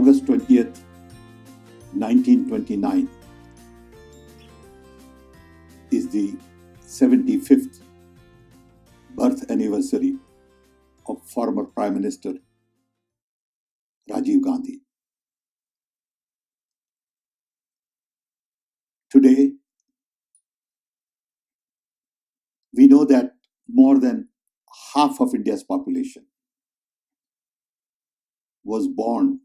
August 20th, 1929 is the 75th birth anniversary of former Prime Minister Rajiv Gandhi. Today, we know that more than half of India's population was born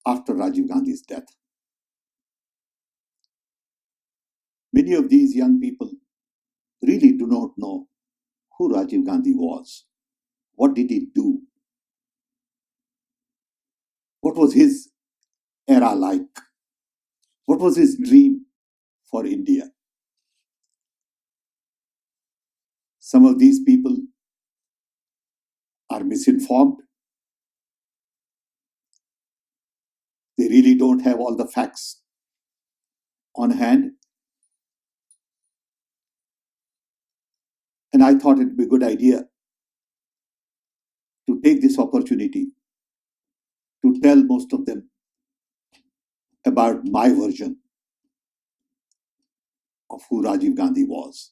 after Rajiv Gandhi's death. Many of these young people really do not know who Rajiv Gandhi was. What did he do? What was his era like? What was his dream for India? Some of these people are misinformed. They really don't have all the facts on hand. And I thought it would be a good idea to take this opportunity to tell most of them about my version of who Rajiv Gandhi was,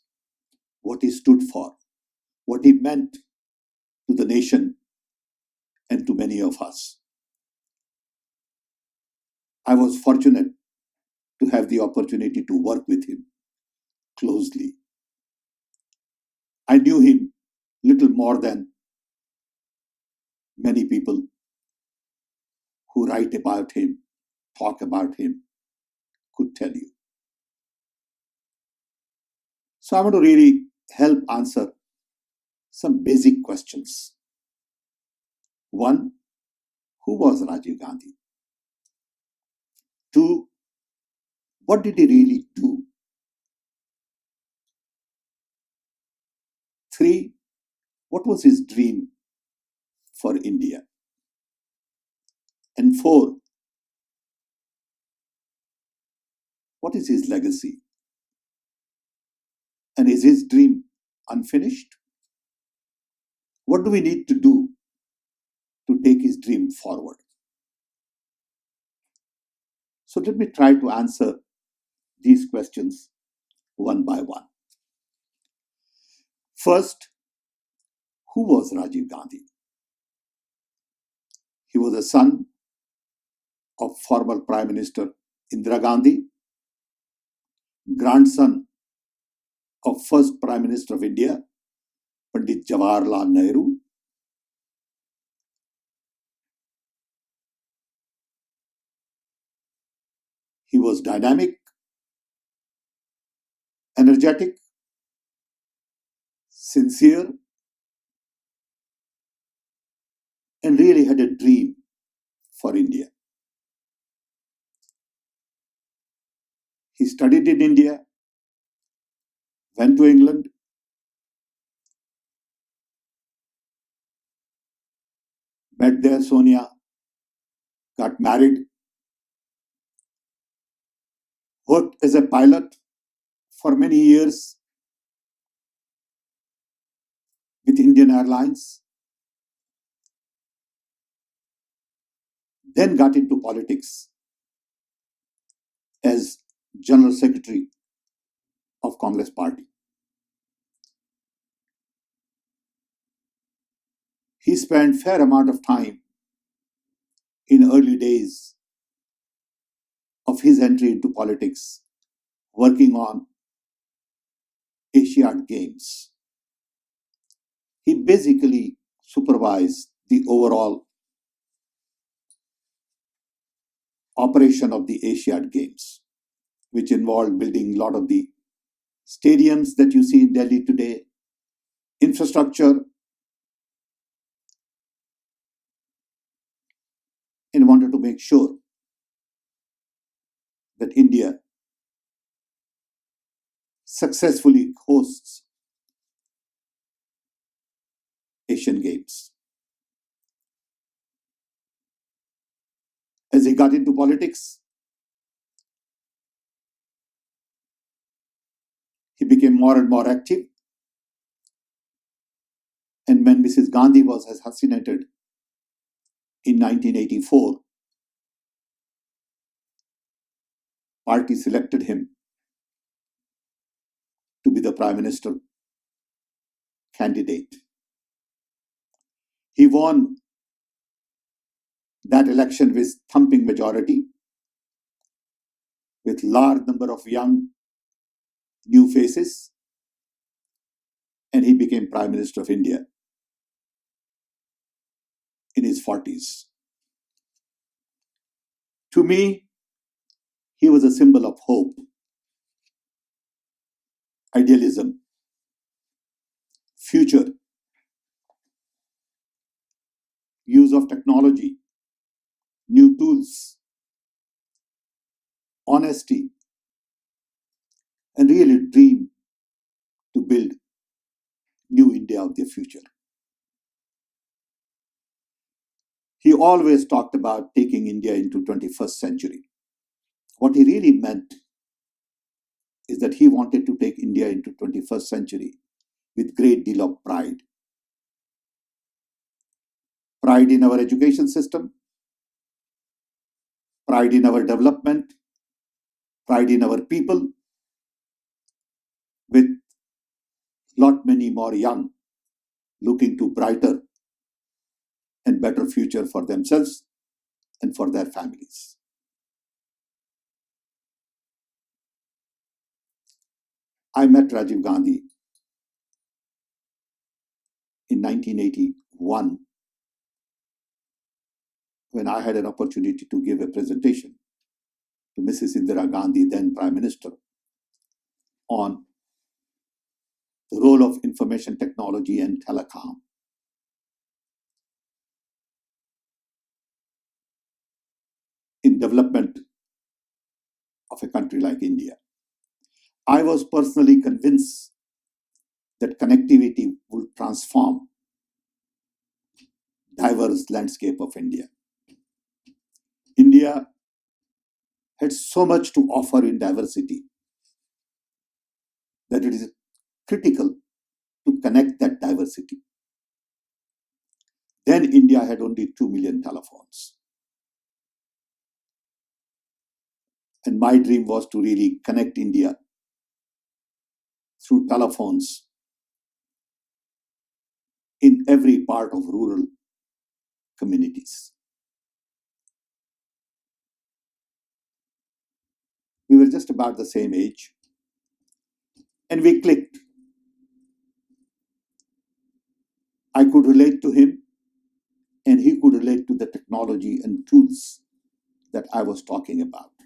what he stood for, what he meant to the nation and to many of us. I was fortunate to have the opportunity to work with him closely. I knew him little more than many people who write about him, talk about him, could tell you. So I want to really help answer some basic questions. One, who was Rajiv Gandhi? Two, what did he really do? Three, what was his dream for India? And four, what is his legacy? And is his dream unfinished? What do we need to do to take his dream forward? So let me try to answer these questions one by one. First, who was Rajiv Gandhi? He was the son of former Prime Minister Indira Gandhi, grandson of first Prime Minister of India, Pandit Jawaharlal Nehru, he was dynamic, energetic, sincere, and really had a dream for India. He studied in India, went to England, met there Sonia, got married, worked as a pilot for many years with Indian Airlines, then got into politics as General Secretary of Congress Party. He spent a fair amount of time in early days of his entry into politics working on Asiad Games. He basically supervised the overall operation of the Asiad Games, which involved building a lot of the stadiums that you see in Delhi today, infrastructure, and wanted to make sure that India successfully hosts Asian Games. As he got into politics, he became more and more active. And when Mrs. Gandhi was assassinated in 1984, party selected him to be the Prime Minister candidate. He won that election with thumping majority, with large number of young new faces, and he became Prime Minister of India in his 40s. To me, he was a symbol of hope, idealism, future, use of technology, new tools, honesty, and really dream to build new India of the future. He always talked about taking India into 21st century. What he really meant is that he wanted to take India into 21st century with great deal of pride. Pride in our education system, pride in our development, pride in our people, with lot many more young looking to brighter and better future for themselves and for their families. I met Rajiv Gandhi in 1981 when I had an opportunity to give a presentation to Mrs. Indira Gandhi, then Prime Minister, on the role of information technology and telecom in development of a country like India. I was personally convinced that connectivity would transform diverse landscape of India. India had so much to offer in diversity that it is critical to connect that diversity. Then India had only 2 million telephones. And my dream was to really connect India through telephones in every part of rural communities. We were just about the same age, and we clicked. I could relate to him, and he could relate to the technology and tools that I was talking about.